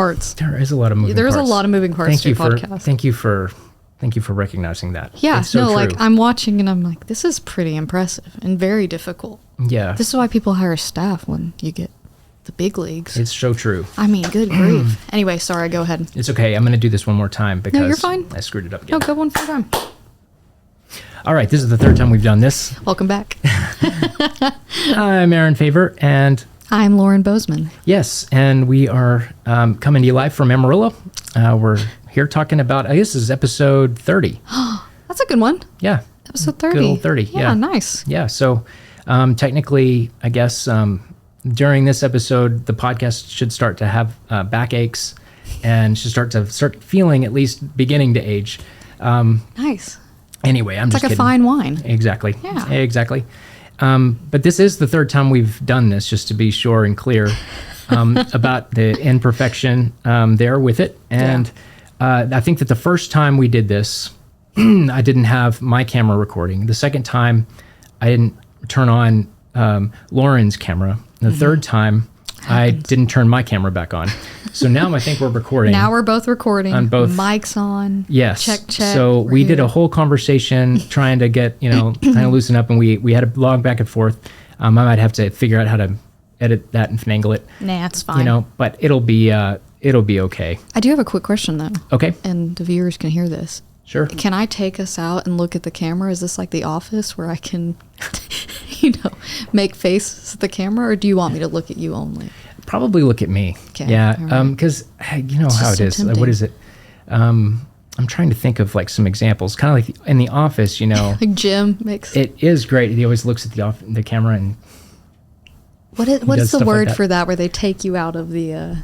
parts. There is a lot of moving There's parts. a lot of moving parts to your podcast. Thank you for recognizing that. Yeah, it's so true. like I'm watching and I'm like, this is pretty impressive and very difficult. Yeah. This is why people hire staff when you get the big leagues. It's so true. I mean, good grief. Anyway, sorry, go ahead. It's okay. I'm going to do this one more time because you're fine. I screwed it up again. No, go one more time. All right, this is the third time we've done this. Welcome back. I'm Aaron Favor, and I'm Lauren Bozeman. yes, and we are coming to you live from Amarillo. We're here talking about, I guess this is episode 30. That's a good one. Yeah. Episode 30. Good old 30, yeah. Nice. Yeah, so technically, I guess during this episode, the podcast should start to have backaches and should start feeling at least beginning to age. Nice. Anyway, I'm It's just like kidding. a fine wine. Exactly. Yeah. Exactly. But this is the third time we've done this, just to be sure and clear about the imperfection there with it. And I think that the first time we did this, I didn't have my camera recording. The second time, I didn't turn on Lauren's camera. The third time, I didn't turn my camera back on. So now I think we're recording. Now we're both recording. On both. Mics on. Yes. Check. So we did a whole conversation trying to get, kind of loosen up, and we had a log back and forth. I might have to figure out how to edit that and finagle it. Nah, it's fine. But it'll be okay. I do have a quick question, though. Okay. And the viewers can hear this. Sure. Can I take us out and look at the camera? Is this like The Office where I can, make faces at the camera? Or do you want me to look at you only? Probably look at me. Okay. Yeah. All right. Because you know It's how just it is. so Like, what is it? I'm trying to think of like some examples. Kind of like in The Office, Like Jim makes... it is great. He always looks at the camera and What does is the stuff like word that. for that where they take you out of the...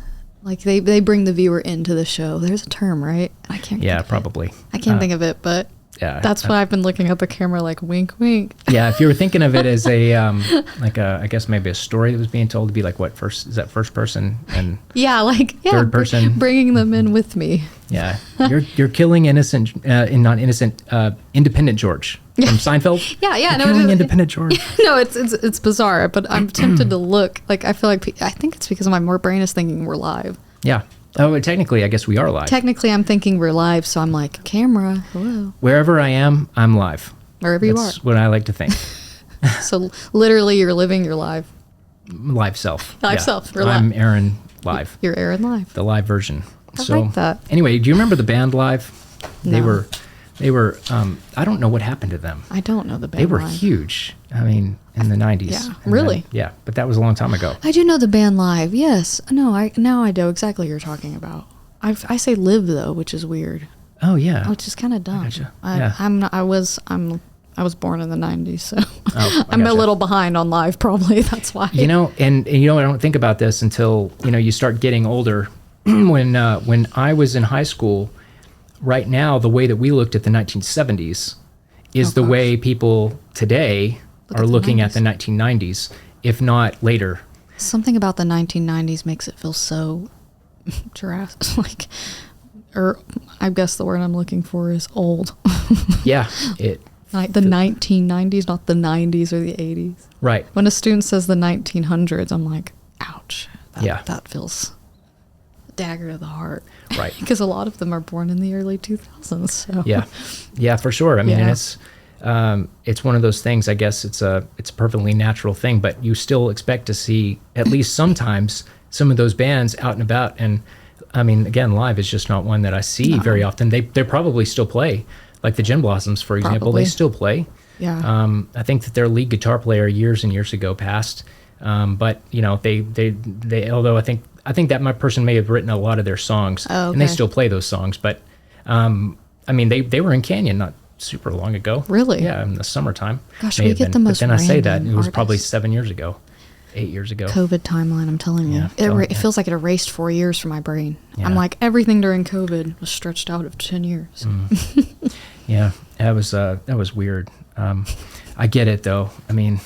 like they bring the viewer into the show. There's a term, right? I can't yeah, think of probably. it. I can't think of it, but Yeah. that's why I've been looking at the camera like wink, wink. Yeah, if you were thinking of it as a I guess maybe a story that was being told, to be like, what first is that first person and Third person. bringing them in with me. yeah, you're killing innocent not innocent independent George from Seinfeld. Yeah, You're no, killing independent George. No, it's bizarre, but I'm tempted to look. Like I feel like I think it's because my brain is thinking we're live. Yeah. Oh, technically, I guess we are live. Technically, I'm thinking we're live, so I'm like, camera, hello, Wherever I am, I'm live. wherever That's what I like to think. you are. So literally, you're living your live. Live self. Live self. We're I'm live. Aaron live. You're Aaron live. The live version. I like that. Anyway, do you remember the band Live? No. They were I don't know what happened to them. I don't know the band. They were Live. huge. I mean, in the 90s. Yeah, And really? yeah, but that was a long time ago. I do know the band Live. Yes. No, I know exactly what you're talking about. I say live though, which is weird. Oh, yeah. Which is kind of dumb. gotcha. Yeah. I was born in the 90s, so I I'm a gotcha. little behind on Live probably. That's why. And I don't think about this until, you start getting older. When I was in high school, right now, the way that we looked at the 1970s is the way people today Look are at the looking 90s. at the 1990s, if not later. Something about the 1990s makes it feel so Jurassic, or I guess the word I'm looking for is old. Yeah, Like the 1990s, not the 90s or the 80s. right. When a student says the 1900s, I'm like, ouch. Yeah. That feels a dagger to the heart. Right. Because a lot of them are born in the early 2000s. So. Yeah, for sure. I mean, Yeah. and it's one of those things. I guess it's a perfectly natural thing, but you still expect to see at least sometimes some of those bands out and about. And I mean, again, Live is just not one that I see very often. They probably still play, like the Gin Blossoms, for example. Probably. They still play. Yeah. I think that their lead guitar player years and years ago passed. But they although I think that my person may have written a lot of their songs, Oh, and they okay. still play those songs. But I mean, they were in Canyon not super long ago. Really? Yeah, in the summertime. Gosh, May we have get been. the most But then I say that random it was probably artists. 7 years ago, 8 years ago. COVID timeline, I'm telling you. Yeah, It feels like it erased 4 years from my brain. Yeah. I'm like, everything during COVID was stretched out of 10 years. Yeah, that was weird. I get it though. I mean,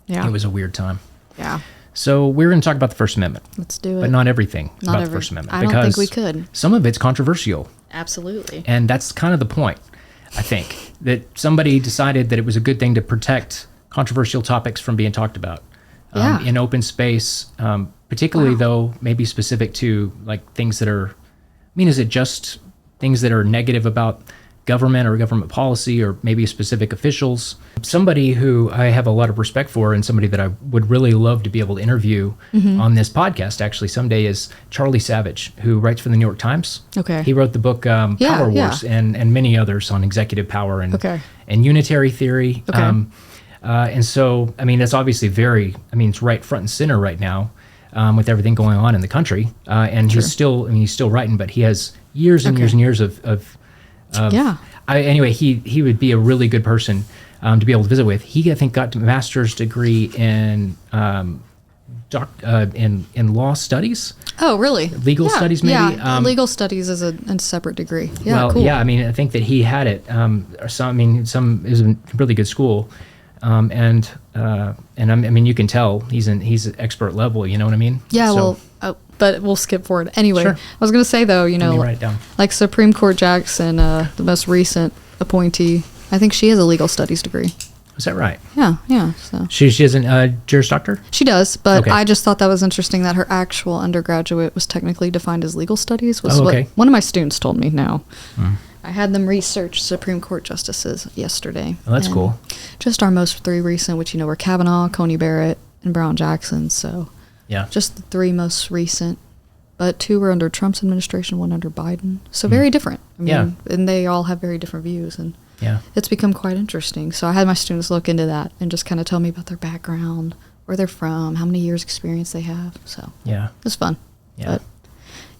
Yeah. it was a weird time. Yeah. So we're going to talk about the First Amendment, Let's do it. but not everything Not about every- the First Amendment. I don't because think we could. Some of it's controversial. Absolutely. And that's kind of the point, I think, that somebody decided that it was a good thing to protect controversial topics from being talked about. Yeah. in open space, particularly though maybe specific to like things that are, I mean, is it just things that are negative about government or government policy or maybe specific officials? Somebody who I have a lot of respect for and somebody that I would really love to be able to interview on this podcast actually someday is Charlie Savage, who writes for the New York Times. Okay. He wrote the book Power Wars and many others on executive power and unitary theory. Okay. And so, I mean, that's obviously it's right front and center right now with everything going on in the country. And he's still writing, but he has years and years and years of anyway, he would be a really good person to be able to visit with. He, I think, got a master's degree in law studies. Oh, really? Legal studies, maybe. Yeah, legal studies is a separate degree. Yeah, well, cool. yeah. I mean, I think that he had it. Some is a really good school, and you can tell he's an expert level. You know what I mean? Yeah. So, but we'll skip forward. Anyway, Sure. I was going to say, though, Let me write it down. like Supreme Court Jackson, the most recent appointee, I think she has a legal studies degree. Is that right? Yeah. So She isn't a Juris Doctor? she does, but Okay. I just thought that was interesting that her actual undergraduate was technically defined as legal studies, was Oh, okay. what one of my students told me now. I had them research Supreme Court justices yesterday. Oh, that's and cool. Just our most three recent, which, were Kavanaugh, Coney Barrett, and Brown Jackson. So Yeah. just the three most recent, but two were under Trump's administration, one under Biden. So very different. I mean, Yeah. and they all have very different views, and Yeah. it's become quite interesting. So I had my students look into that and just kind of tell me about their background, where they're from, how many years experience they have. So Yeah. it was fun. Yeah. But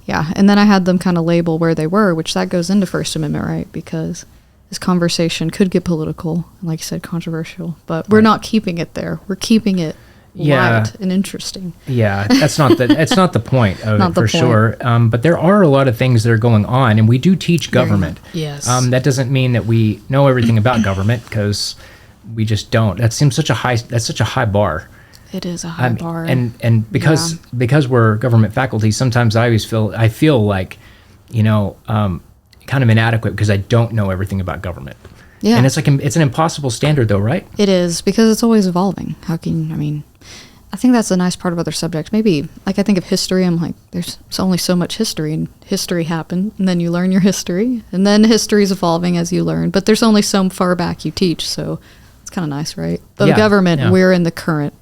yeah, and then I had them kind of label where they were, which that goes into First Amendment, right? Because this conversation could get political, and like you said, controversial, but we're not keeping it there. We're keeping it light and interesting. Yeah, that's not the point of Not it the for point. sure. But there are a lot of things that are going on, and we do teach government. Yes. That doesn't mean that we know everything about government because we just don't. That seems such a high bar. It is a high bar. And because we're government faculty, sometimes I feel like, kind of inadequate because I don't know everything about government. Yeah. And it's an impossible standard though, right? It is, because it's always evolving. I think that's the nice part of other subjects. Maybe, like, I think of history, I'm like, there's only so much history, and history happened, and then you learn your history, and then history is evolving as you learn, but there's only so far back you teach, so it's kind of nice, right? But government, we're in the current.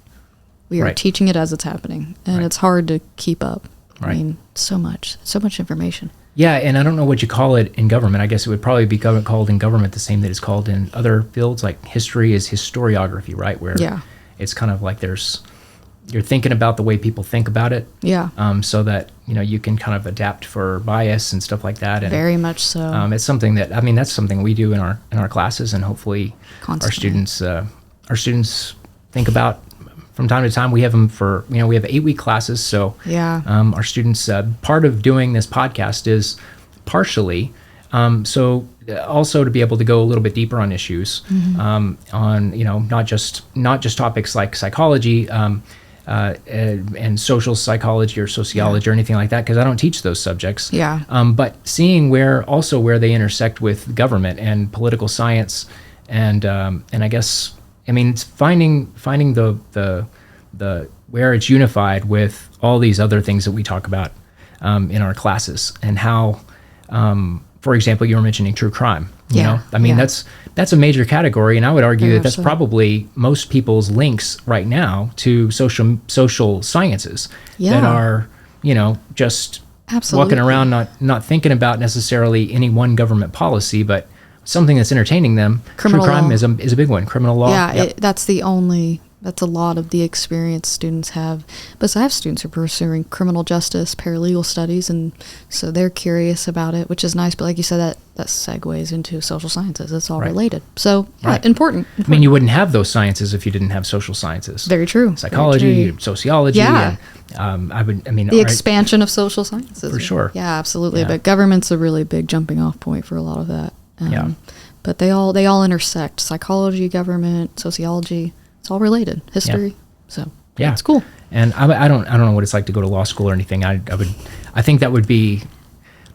We are teaching it as it's happening, and it's hard to keep up. Right. I mean, so much information. Yeah, and I don't know what you call it in government. I guess it would probably be called in government the same that it's called in other fields, like history is historiography, right? Where it's kind of like you're thinking about the way people think about it. Yeah. So that, you can kind of adapt for bias and stuff like that. And, very much so. it's something that's something we do in our classes, and hopefully Constantly. our students think about from time to time. We have them for, we have 8-week classes. So our students, part of doing this podcast is partially, so also to be able to go a little bit deeper on issues, on, not just topics like psychology, and social psychology or sociology or anything like that, because I don't teach those subjects. Yeah. But seeing where they intersect with government and political science, and I guess, it's finding the where it's unified with all these other things that we talk about in our classes, and how, for example, you were mentioning true crime. That's a major category, and I would argue that's probably most people's links right now to social sciences that are, just walking around not thinking about necessarily any one government policy, but something that's entertaining them. Criminal true crime law. is a big one. Criminal law. Yeah, that's a lot of the experience students have. But I have students who are pursuing criminal justice, paralegal studies, and so they're curious about it, which is nice. But like you said, that segues into social sciences. It's all related. So important. I mean, you wouldn't have those sciences if you didn't have social sciences. Very true. Psychology, Very true. Sociology. Yeah. And, the expansion of social sciences. For sure. Yeah, absolutely. Yeah. But government's a really big jumping off point for a lot of that. But they all intersect. Psychology, government, sociology. It's all related. History. Yeah. So yeah, it's cool. And I don't know what it's like to go to law school or anything. I think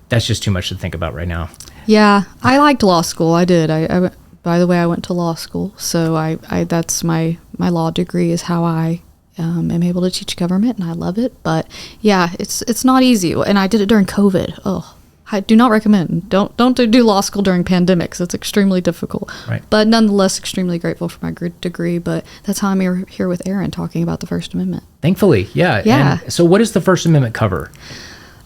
that's just too much to think about right now. Yeah, I liked law school. I did. By the way, I went to law school, so I that's my law degree is how I am able to teach government, and I love it. But yeah, it's not easy. And I did it during COVID. Oh, I do not recommend. Don't do law school during pandemics. It's extremely difficult. Right. But nonetheless, extremely grateful for my degree. But that's how I'm here with Aaron talking about the First Amendment. Thankfully, yeah. Yeah. And so what does the First Amendment cover?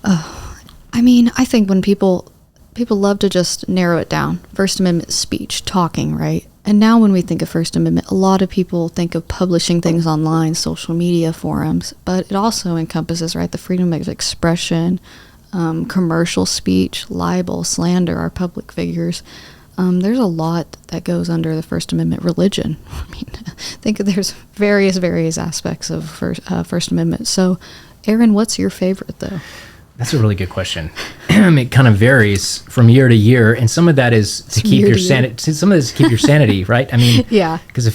I mean, I think when people love to just narrow it down. First Amendment speech, talking, right? And now when we think of First Amendment, a lot of people think of publishing things online, social media forums, but it also encompasses, right, the freedom of expression, commercial speech, libel, slander, our public figures. There's a lot that goes under the First Amendment. Religion. I mean, think there's various aspects of First Amendment. So, Aaron, what's your favorite, though? That's a really good question. It kind of varies from year to year, and some of that is to keep your sanity. Some of this is to keep your sanity, right? I mean, yeah. Because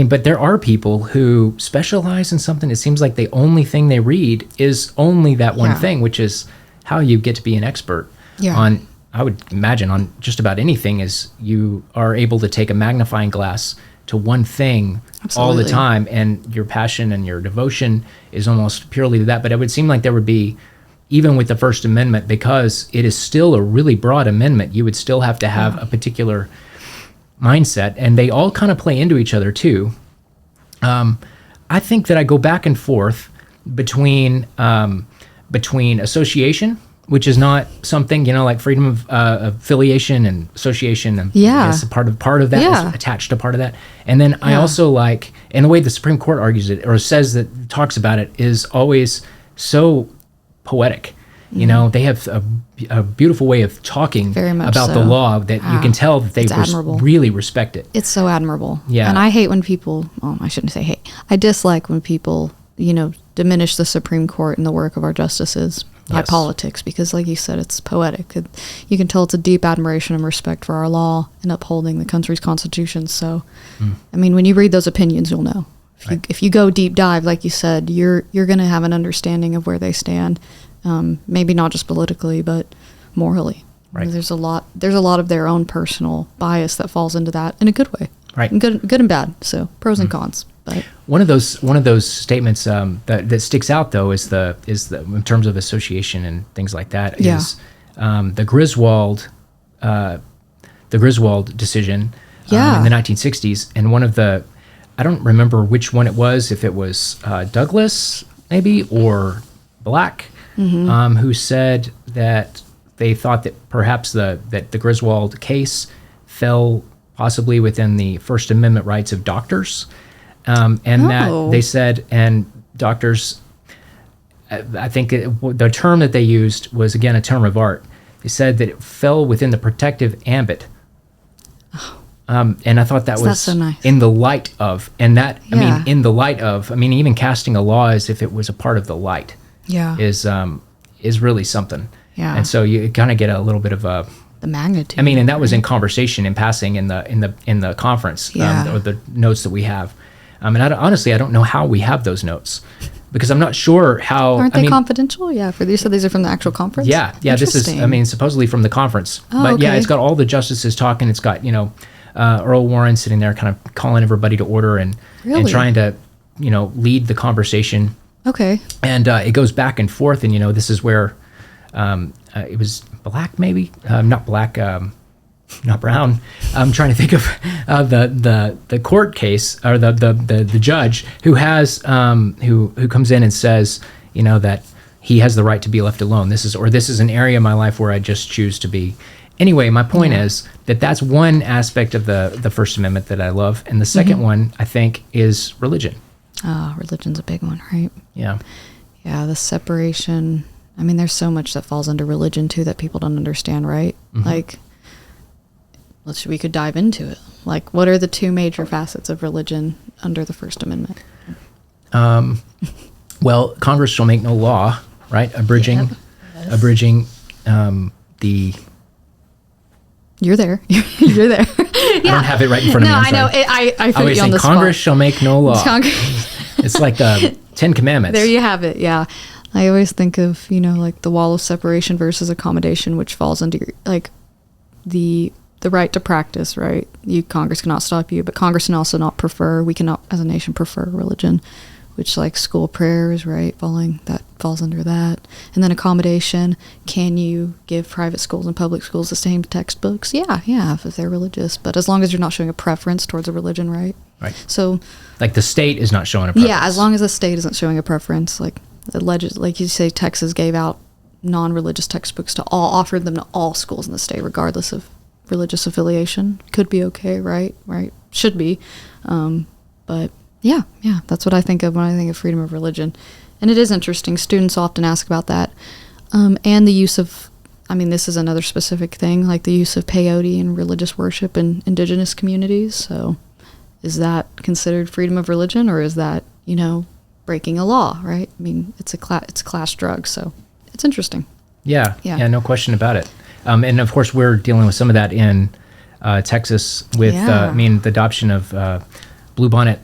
but there are people who specialize in something. It seems like the only thing they read is only that one thing, which is how you get to be an expert on. I would imagine on just about anything is you are able to take a magnifying glass to one thing all the time, and your passion and your devotion is almost purely to that. But it would seem like there would be, even with the First Amendment, because it is still a really broad amendment, you would still have to have a particular mindset, and they all kind of play into each other too. I think that I go back and forth between association, which is not something, like freedom of affiliation and association, and I guess part of that is attached to part of that. And then I also like, and the way the Supreme Court argues it or talks about it is always so poetic. They have a beautiful way of talking about the law that you can tell that they really respect it. It's so admirable. Yeah. And I hate when people, I shouldn't say hate. I dislike when people, diminish the Supreme Court and the work of our justices by politics, because like you said, it's poetic. You can tell it's a deep admiration and respect for our law and upholding the country's constitution. So, I mean, when you read those opinions, you'll know. If you go deep dive, like you said, you're going to have an understanding of where they stand. Maybe not just politically, but morally. Right. There's a lot of their own personal bias that falls into that in a good way. Right. And good and bad. So pros and cons. But one of those statements that sticks out though is the in terms of association and things like that is the Griswold decision in the 1960s, and one of the, I don't remember which one it was, if it was Douglas maybe or Black, who said that they thought that perhaps that the Griswold case fell possibly within the First Amendment rights of doctors, that they said, and doctors, I think the term that they used was, again, a term of art. They said that it fell within the protective ambit. And I thought that was so nice. In the light of, and that, in the light of, even casting a law as if it was a part of the light is really something. Yeah. And so you kind of get a little bit of the magnitude. And that was in conversation, in passing in the conference, or the notes that we have. And honestly, I don't know how we have those notes, because I'm not sure how. Aren't they confidential? Yeah, you said these are from the actual conference? Yeah. This is, supposedly from the conference. But yeah, it's got all the justices talking. It's got, Earl Warren sitting there kind of calling everybody to order and trying to, lead the conversation. Okay. And it goes back and forth, and, this is where it was Black, maybe? Not Black, not Brown. I'm trying to think of the court case, or the judge who has who comes in and says, that he has the right to be left alone. This is an area of my life where I just choose to be. Anyway, my point is that that's one aspect of the First Amendment that I love, and the second one, I think, is religion. Religion's a big one, right? Yeah. Yeah, the separation. There's so much that falls under religion too that people don't understand, right? Like, we could dive into it. Like, what are the two major facets of religion under the First Amendment? Well, Congress shall make no law, right? Abridging the. You're there. You're there. I don't have it right in front of me. No, I know. I put you on the spot. Congress shall make no law. It's like the 10 Commandments. There you have it. Yeah. I always think of, like the wall of separation versus accommodation, which falls under like the right to practice, right? Congress cannot stop you, but Congress can also not prefer, we cannot as a nation prefer religion which like school prayers, right? That falls under that. And then accommodation. Can you give private schools and public schools the same textbooks? Yeah, if they're religious. But as long as you're not showing a preference towards a religion, right? Right. So, like the state is not showing a preference. Yeah, as long as the state isn't showing a preference, like you say, Texas gave out non-religious textbooks offered them to all schools in the state, regardless of religious affiliation. Could be okay, right? Should be. But yeah, that's what I think of when I think of freedom of religion. And it is interesting. Students often ask about that. And the use of, this is another specific thing, like the use of peyote in religious worship in Indigenous communities. So is that considered freedom of religion, or is that, breaking a law, right? It's a class drug, so it's interesting. Yeah, no question about it. And of course, we're dealing with some of that in Texas with, the adoption of Blue Bonnet.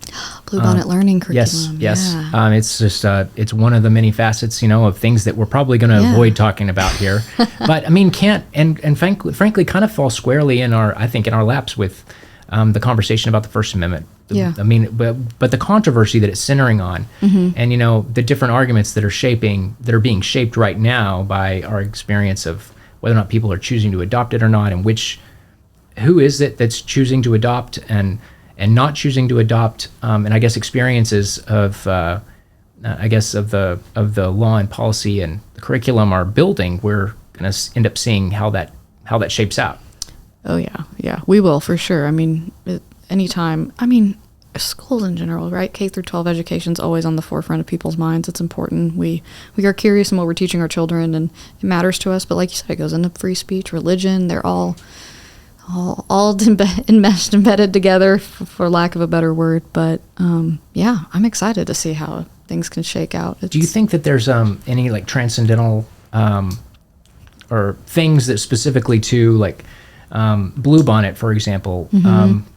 Blue Bonnet learning curriculum. Yes. Yeah. It's just, it's one of the many facets, of things that we're probably going to avoid talking about here. But can't, and frankly, kind of fall squarely in our laps with the conversation about the First Amendment. But the controversy that it's centering on, and the different arguments that are being shaped right now by our experience of whether or not people are choosing to adopt it or not, and who is it that's choosing to adopt and not choosing to adopt, and I guess experiences of the law and policy and the curriculum are building. We're going to end up seeing how that shapes out. Oh yeah, we will for sure. Anytime. Schools in general, right? K through 12 education is always on the forefront of people's minds. It's important. We are curious in what we're teaching our children, and it matters to us. But like you said, it goes into free speech, religion. They're all enmeshed, embedded together, for lack of a better word. But I'm excited to see how things can shake out. Do you think that there's any like transcendental or things that specifically to like Blue Bonnet, for example?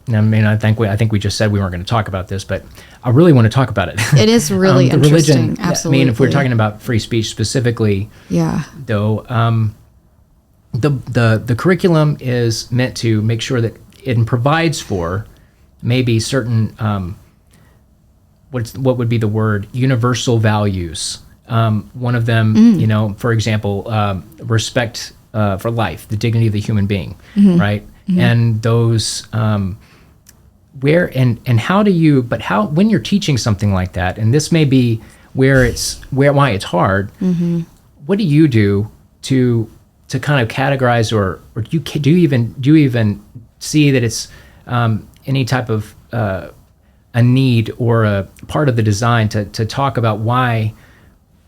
I think we just said we weren't going to talk about this, but I really want to talk about it. It is really the interesting. Religion, absolutely. If we're talking about free speech specifically, though, the curriculum is meant to make sure that it provides for maybe certain what would be the word, universal values. One of them, for example, respect for life, the dignity of the human being, right? And those when you're teaching something like that, and this may be why it's hard. What do you do to kind of categorize, or do you even see that it's any type of a need or a part of the design to talk about why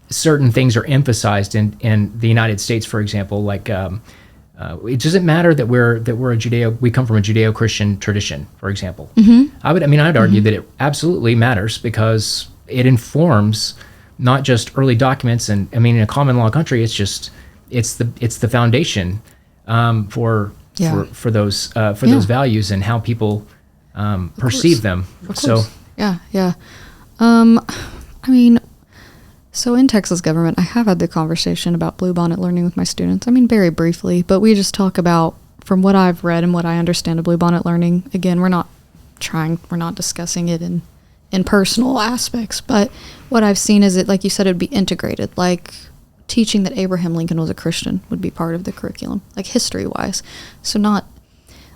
certain things are emphasized in the United States, for example, like it doesn't matter that we come from a Judeo-Christian tradition, for example. I'd argue that it absolutely matters, because it informs not just early documents, and in a common law country, it's the foundation for those values and how people perceive them. So So in Texas government, I have had the conversation about Blue Bonnet learning with my students. Very briefly, but we just talk about, from what I've read and what I understand of Blue Bonnet learning. Again, we're not discussing it in personal aspects, but what I've seen is it, like you said, it'd be integrated, like teaching that Abraham Lincoln was a Christian would be part of the curriculum, like history-wise. So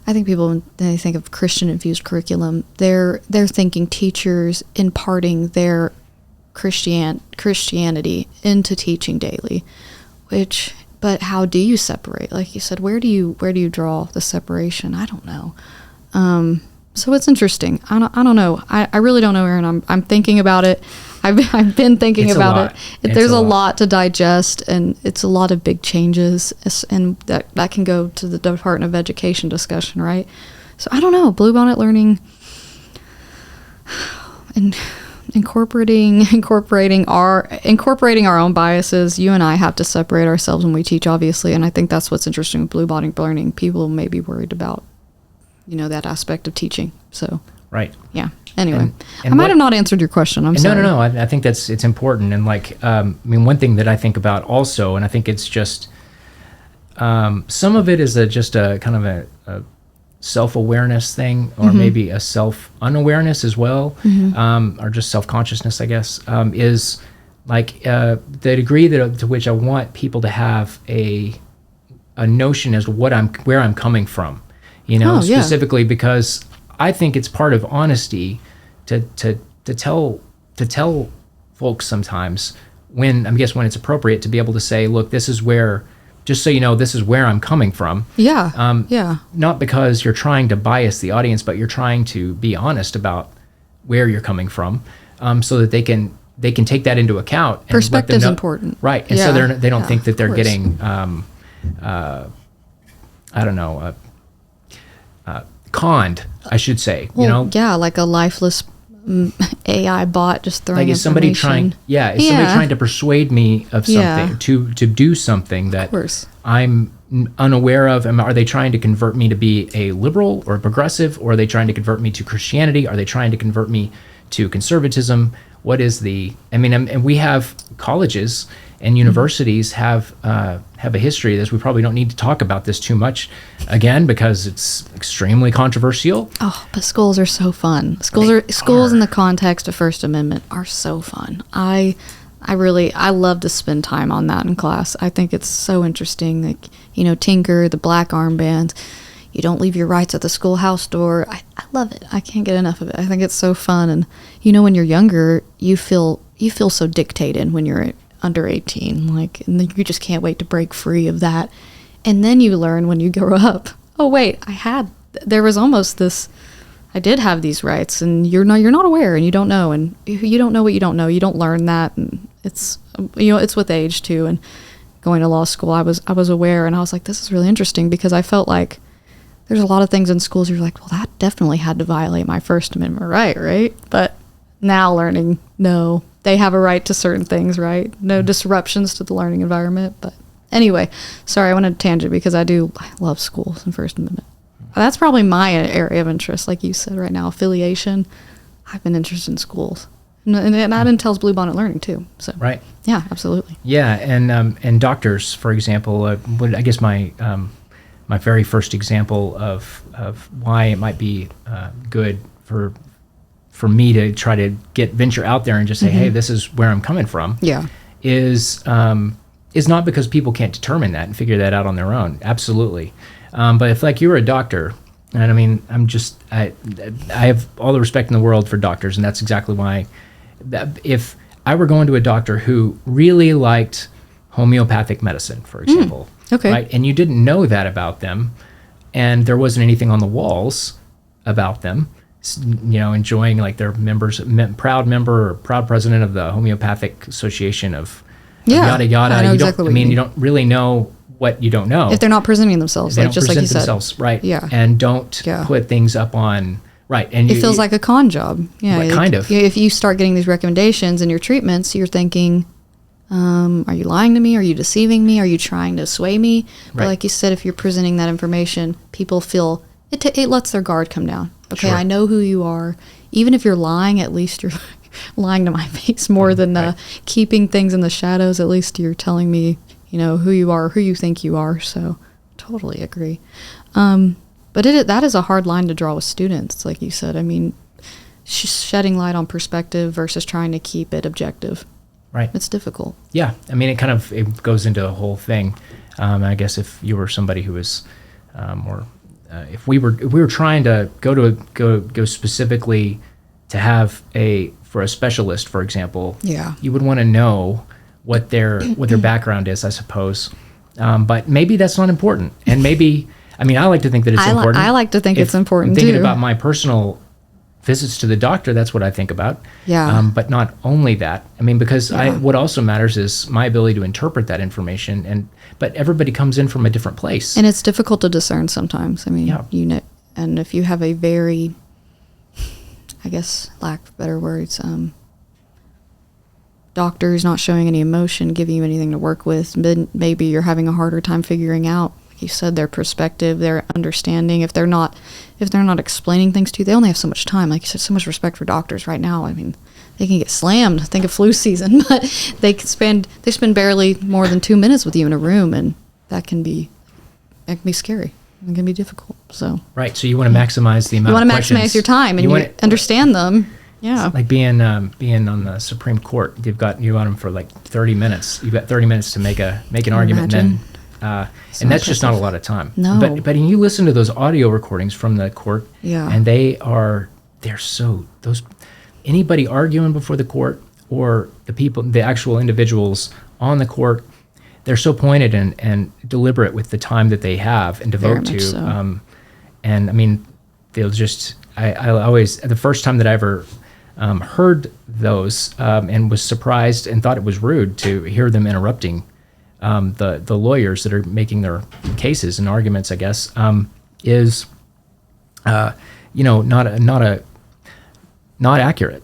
I think people, when they think of Christian-infused curriculum, they're thinking teachers imparting their Christianity into teaching daily, but how do you separate? Like you said, where do you draw the separation? I don't know. So it's interesting. I don't know. I really don't know, Aaron. I'm thinking about it. I've been thinking about it. There's a lot to digest, and it's a lot of big changes, and that can go to the Department of Education discussion, right? So I don't know. Blue Bonnet learning and incorporating our own biases. You and I have to separate ourselves when we teach, obviously, and I think that's what's interesting with Blue Bonnet learning. People may be worried about, that aspect of teaching. So right, yeah. Anyway, and I might have not answered your question. I'm sorry. No. I think it's important, and one thing that I think about also, and I think it's just some of it is just a kind of self-awareness thing, or maybe a self-unawareness as well, or just self-consciousness, I guess, is like the degree to which I want people to have a notion as to where I'm coming from, specifically because I think it's part of honesty to tell folks sometimes when it's appropriate to be able to say, look, this is where, just so you know, this is where I'm coming from. Yeah. Not because you're trying to bias the audience, but you're trying to be honest about where you're coming from, so that they can take that into account. And Perspective's important, right? And so they don't think that they're getting, conned, I should say. Well, like a lifeless AI bot just throwing like, is somebody trying to persuade me of something, to do something that I'm unaware of? Are they trying to convert me to be a liberal or a progressive, or are they trying to convert me to Christianity? Are they trying to convert me to conservatism? What is and we have colleges and universities have a history of this. We probably don't need to talk about this too much again because it's extremely controversial. Oh, but schools are so fun. Schools in the context of First Amendment are so fun. I love to spend time on that in class. I think it's so interesting. Like, Tinker, the black armbands. You don't leave your rights at the schoolhouse door. I love it. I can't get enough of it. I think it's so fun. And when you're younger, you feel so dictated when you're under 18, like, and then you just can't wait to break free of that. And then you learn when you grow up, oh wait, there was almost this, I did have these rights, and you're not aware, and you don't know, and you don't know what you don't know. You don't learn that, and it's with age too. And going to law school, I was aware, and I was like, this is really interesting, because I felt like there's a lot of things in schools you're like, well, that definitely had to violate my First Amendment right? But now learning, no, they have a right to certain things, right? No disruptions to the learning environment. But anyway, sorry, I went on a tangent because I love schools and First Amendment. That's probably my area of interest, like you said right now, affiliation. I've been interested in schools. And that entails Blue Bonnet learning too. So right. Yeah, absolutely. Yeah, and doctors, for example, I guess my very first example of why it might be good for me to try to venture out there and just say, hey, this is where I'm coming from. Yeah, is not because people can't determine that and figure that out on their own. Absolutely, but if like you were a doctor, and I have all the respect in the world for doctors, and that's exactly why. If I were going to a doctor who really liked homeopathic medicine, for example, okay, right, and you didn't know that about them, and there wasn't anything on the walls about them, enjoying like their proud member or proud president of the Homeopathic Association of yada yada. I know exactly you don't really know what you don't know if they're not presenting themselves. They like don't present themselves, right? Yeah, and don't put things up on. Right, and it feels like a con job. Yeah, like, kind of. If you start getting these recommendations in your treatments, you're thinking, are you lying to me? Are you deceiving me? Are you trying to sway me? But like you said, if you're presenting that information, people feel it lets their guard come down. Okay, sure. I know who you are. Even if you're lying, at least you're lying to my face more than keeping things in the shadows. At least you're telling me, who you are, who you think you are. So, totally agree. But that is a hard line to draw with students, like you said. I mean, shedding light on perspective versus trying to keep it objective. Right. It's difficult. Yeah. I mean, it goes into a whole thing. I guess if you were somebody who was if we were trying to go specifically to have for a specialist, for example, you would want to know what their background is, I suppose. But maybe that's not important, and maybe. I mean, I like to think that it's important. I like to think it's important, too. Thinking too. about my personal visits to the doctor, that's what I think about. Yeah. But not only that. I mean, because what also matters is my ability to interpret that information. But everybody comes in from a different place. And it's difficult to discern sometimes. I mean, and if you have a very, I guess, lack of better words, doctor who's not showing any emotion, giving you anything to work with, maybe you're having a harder time figuring out, you said, their perspective, their understanding. If they're not explaining things to you, they only have so much time. Like you said, so much respect for doctors right now. I mean, they can get slammed. Think of flu season, but they spend barely more than 2 minutes with you in a room, and that can be scary. It can be difficult. So Right. So you want to maximize the amount. you want of to questions. maximize your time and you understand them. Yeah. Like being on the Supreme Court, you got them for like 30 minutes. You've got 30 minutes to make an argument, and then and that's just not a lot of time. No. But you listen to those audio recordings from the court, and they're so anybody arguing before the court or the actual individuals on the court, they're so pointed and deliberate with the time that they have and devote to. So. And I mean, they'll just I always, the first time that I ever heard those and was surprised and thought it was rude to hear them interrupting the lawyers that are making their cases and arguments, I guess, is not accurate.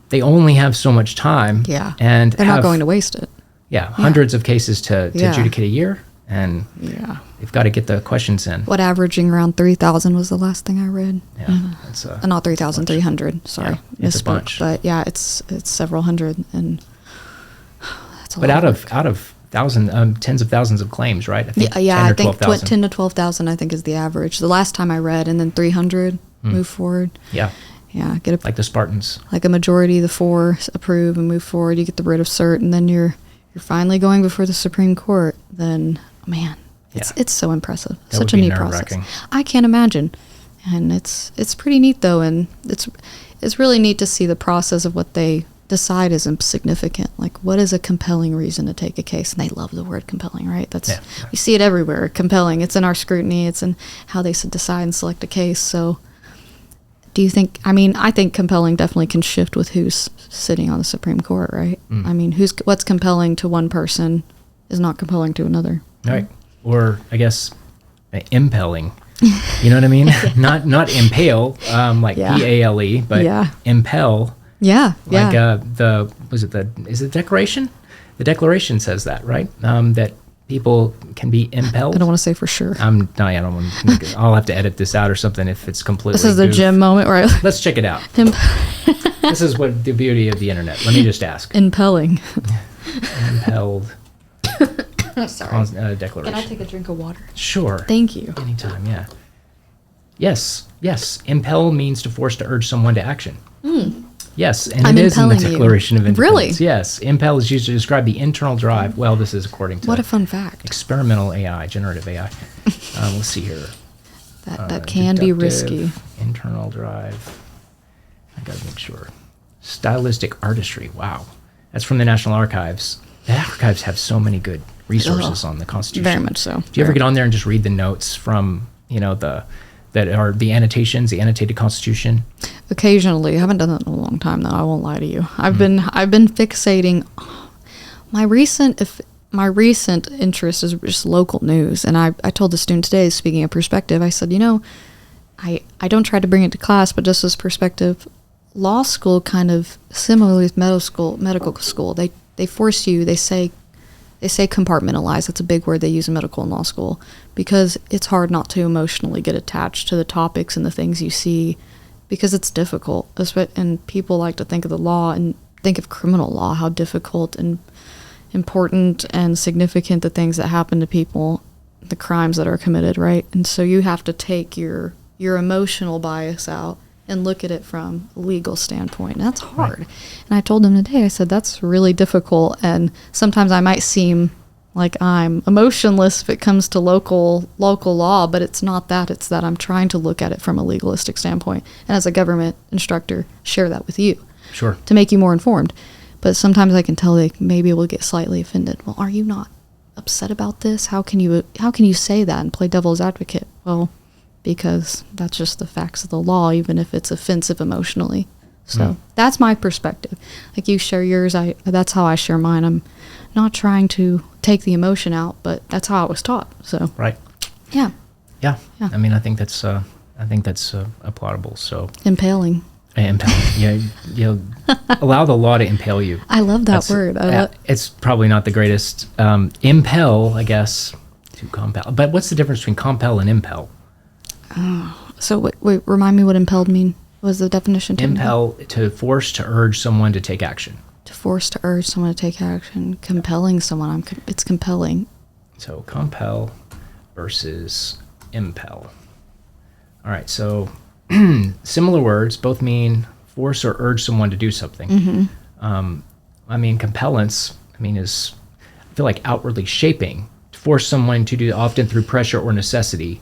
They only have so much time. Yeah. And they're not going to waste it. Yeah. Hundreds of cases to adjudicate a year. And they've got to get the questions in. What, averaging around 3,000 was the last thing I read. Yeah. That's not 3,300. Sorry. Yeah, it's a bunch. But yeah, it's several hundred, and that's a lot. But out of tens of thousands of claims, right? I think I think 10 to 12,000 I think is the average. The last time I read, and then 300 move forward. Yeah. Yeah, like the Spartans. Like a majority of the 4 approve and move forward. You get the writ of cert, and then you're finally going before the Supreme Court. Then, man, it's so impressive. That Such would a be neat process. nerve-wracking. I can't imagine, and it's pretty neat though, and it's really neat to see the process of what they decide is significant. Like, what is a compelling reason to take a case? And they love the word compelling, right? We see it everywhere. Compelling. It's in our scrutiny. It's in how they decide and select a case. So, do you think? I mean, I think compelling definitely can shift with who's sitting on the Supreme Court, right? I mean, what's compelling to one person is not compelling to another. Right. Or I guess impelling. You know what I mean? not impale, like P-A-L-E, but impel. Yeah. Like is it Declaration? The Declaration says that, right? That people can be impelled. I don't want to say for sure. I don't want to. I'll have to edit this out or something if it's completely. This is the Jim moment where let's check it out. This is what the beauty of the internet. Let me just ask. Impelling. Impelled. Sorry. Declaration. Can I take a drink of water? Sure. Thank you. Anytime, yeah. Yes. Impel means to force to urge someone to action. Yes, and it is in the Declaration of Independence. Really? Yes. Impel is used to describe the internal drive. Well, this is according to what a fun fact. Experimental AI, generative AI. Let's see here. That can be risky. Internal drive. I got to make sure. Stylistic artistry. Wow. That's from the National Archives. The archives have so many good resources on the Constitution. Very much so. Do you ever get on there and just read the notes from, that are the annotations, the annotated Constitution? Occasionally. I haven't done that in a long time, though. I won't lie to you. I've been fixating. My recent interest is just local news, and I told the student today, speaking of perspective, I said, I don't try to bring it to class, but just as perspective, law school kind of similarly with medical school, they force you. They say compartmentalize. That's a big word they use in medical and law school, because it's hard not to emotionally get attached to the topics and the things you see, because it's difficult. And people like to think of the law and think of criminal law, how difficult and important and significant the things that happen to people, the crimes that are committed, right? And so you have to take your emotional bias out and look at it from a legal standpoint. And that's hard. Right. And I told them today, I said, that's really difficult. And sometimes I might seem like I'm emotionless if it comes to local law, but it's not that. It's that I'm trying to look at it from a legalistic standpoint. And as a government instructor, share that with you. Sure. To make you more informed. But sometimes I can tell they maybe will get slightly offended. Well, are you not upset about this? How can you say that and play devil's advocate? Well, because that's just the facts of the law, even if it's offensive emotionally. So that's my perspective. Like you share yours, that's how I share mine. I'm not trying to take the emotion out, but that's how I was taught. So right, yeah. I mean, I think that's applaudable. So impaling. Yeah, allow the law to impale you. I love that word. It's probably not the greatest. Impel, I guess, to compel. But what's the difference between compel and impel? So wait, remind me what impelled mean. What was the definition? Impel, to force to urge someone to take action. To force to urge someone to take action. Compelling someone. It's compelling. So compel. versus impel. All right, so similar words both mean force or urge someone to do something. I mean, compellence, is, I feel like outwardly shaping, to force someone to do, often through pressure or necessity.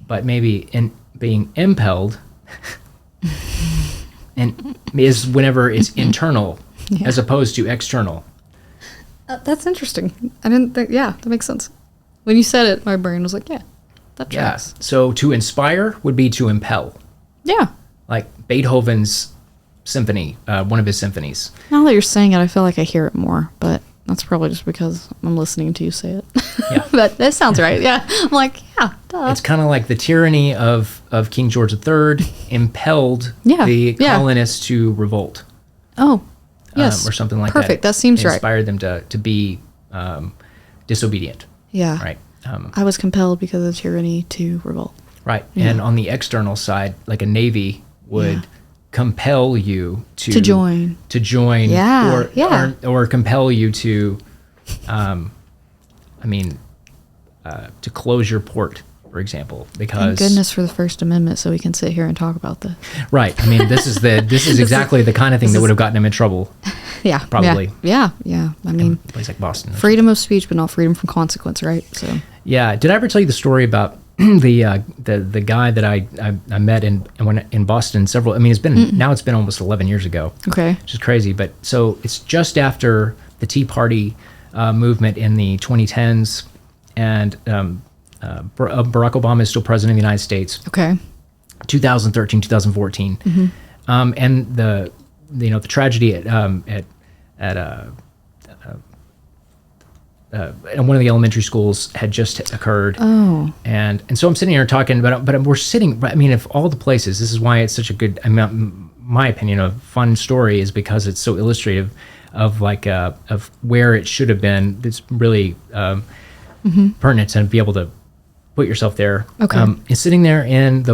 But maybe in being impelled and is whenever it's internal as opposed to external. That's interesting. I didn't think, that makes sense. When you said it, my brain was like, that tracks. So to inspire would be to impel. Yeah. Like Beethoven's symphony, one of his symphonies. Now that you're saying it, I feel like I hear it more, but that's probably just because I'm listening to you say it. Yeah. But that sounds right. Yeah. I'm like, duh. It's kind of like the tyranny of King George III impelled the colonists to revolt. Oh, yes. Or something like that. Perfect. That seems right. Inspired them to be disobedient. Yeah. Right. I was compelled because of tyranny to revolt. Right. Yeah. And on the external side, like a navy would compel you to join. Or compel you to, to close your port, for example, because. Thank goodness for the First Amendment, so we can sit here and talk about this. Right. This is exactly the kind of thing that would have gotten him in trouble. Yeah. Probably. Yeah. In a place like Boston. Freedom of speech, but not freedom from consequence, right? So. Yeah. Did I ever tell you the story about the guy that I met in Boston it's been almost 11 years ago. Okay. Which is crazy. But so it's just after the Tea Party movement in the 2010s, and Barack Obama is still president of the United States. Okay. 2013, 2014. And the tragedy at one of the elementary schools had just occurred. Oh. And so I'm sitting here talking, but we're sitting, of all the places, this is why it's such a good, my opinion, a fun story is because it's so illustrative of of where it should have been. It's really pertinent to be able to put yourself there. Okay. And sitting there in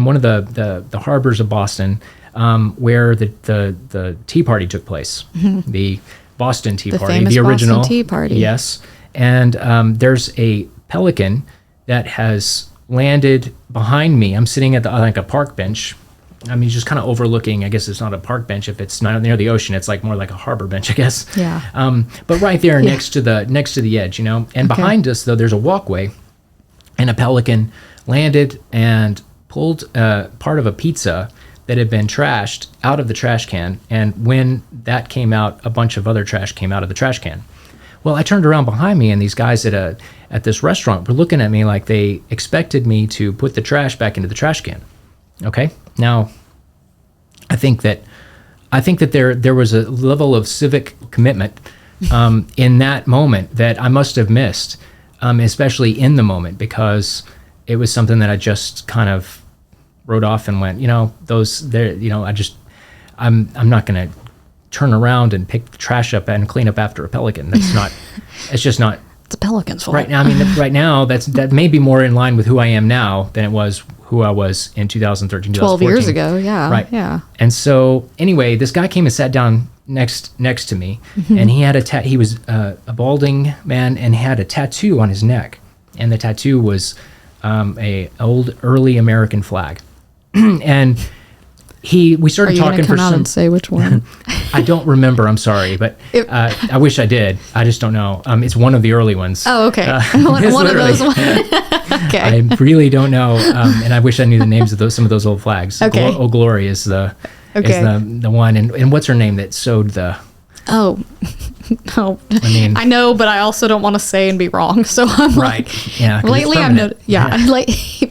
one of the harbors of Boston, where the Tea Party took place, the Boston Tea Party, the original Boston Tea Party. Yes, and there's a pelican that has landed behind me. I'm sitting at a park bench. Just kind of overlooking. I guess it's not a park bench if it's not near the ocean. It's more like a harbor bench, I guess. Yeah. But right there next to the edge, And behind us, though, there's a walkway, and a pelican landed and pulled part of a pizza that had been trashed out of the trash can, and when that came out, a bunch of other trash came out of the trash can. Well, I turned around behind me, and these guys at this restaurant were looking at me like they expected me to put the trash back into the trash can. Okay? Now, I think that there was a level of civic commitment in that moment that I must have missed, especially in the moment, because it was something that I just kind of wrote off and went, I'm not going to turn around and pick the trash up and clean up after a pelican. That's not, it's just not. It's a pelican's fault. Right now, right now, that may be more in line with who I am now than it was who I was in 2013, 12 years ago, yeah. Right. Yeah. And so, anyway, this guy came and sat down next to me, and he had he was a balding man and had a tattoo on his neck. And the tattoo was a old early American flag. And we started talking for some. Are you going to come out and say which one? I don't remember. I'm sorry, but I wish I did. I just don't know. It's one of the early ones. Oh, okay. One of those ones. Okay. I really don't know, and I wish I knew the names of some of those old flags. Okay. Oh, Glory is the one, and what's her name that sewed the. Oh, no. I know, but I also don't want to say and be wrong. So I'm right. Yeah. Lately, I've noticed.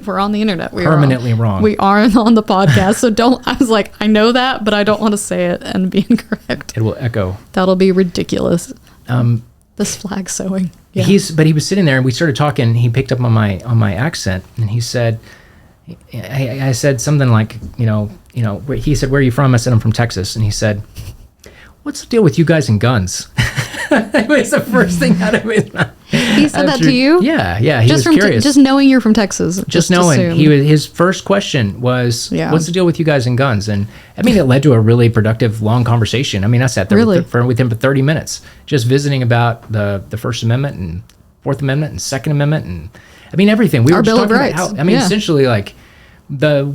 We're on the internet. We permanently wrong. We are on the podcast. So I was like, I know that, but I don't want to say it and be incorrect. It will echo. That'll be ridiculous. This flag sewing. Yeah. But he was sitting there, and we started talking. He picked up on my accent, and he said, I said something like, he said, "Where are you from?" I said, "I'm from Texas," and he said, "What's the deal with you guys and guns?" It was the first thing out of his mouth. He said that to you? Yeah. He was curious. Just knowing you're from Texas. Just knowing. His first question was, "What's the deal with you guys and guns?" And it led to a really productive, long conversation. I sat there with him for 30 minutes, just visiting about the First Amendment and Fourth Amendment and Second Amendment, and I mean everything. We Our were just Bill of talking about Rights. how, I mean, Yeah. essentially, like the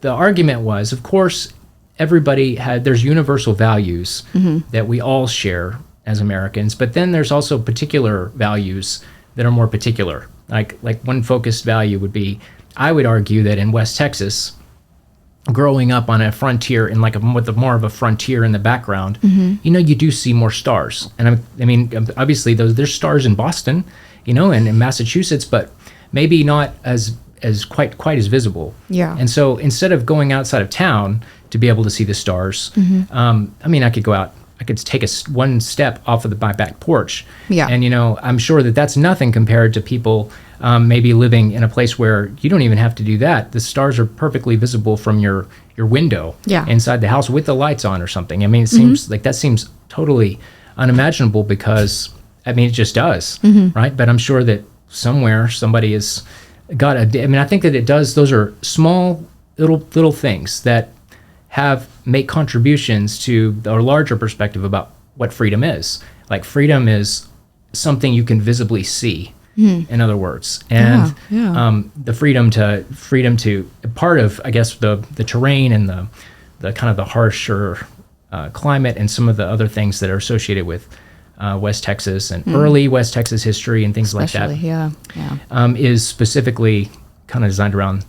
argument was, of course, there's universal values that we all share as Americans, but then there's also particular values that are more particular. Like one focused value would be, I would argue that in West Texas, growing up on a frontier in with more of a frontier in the background, you do see more stars. And I mean, obviously there's stars in Boston, and in Massachusetts, but maybe not as quite as visible. Yeah. And so instead of going outside of town to be able to see the stars, I mean, I could go out, I could take one step off of my back porch. Yeah. And, I'm sure that that's nothing compared to people maybe living in a place where you don't even have to do that. The stars are perfectly visible from your window inside the house with the lights on or something. I mean, it seems like that seems totally unimaginable because, I mean, it just does, right? But I'm sure that somewhere somebody has got I think that it does. Those are small little things that make contributions to a larger perspective about what freedom is. Like freedom is something you can visibly see, in other words, and the freedom to part of, I guess, the terrain and the kind of the harsher climate and some of the other things that are associated with West Texas and early West Texas history and things like that. Is specifically kind of designed around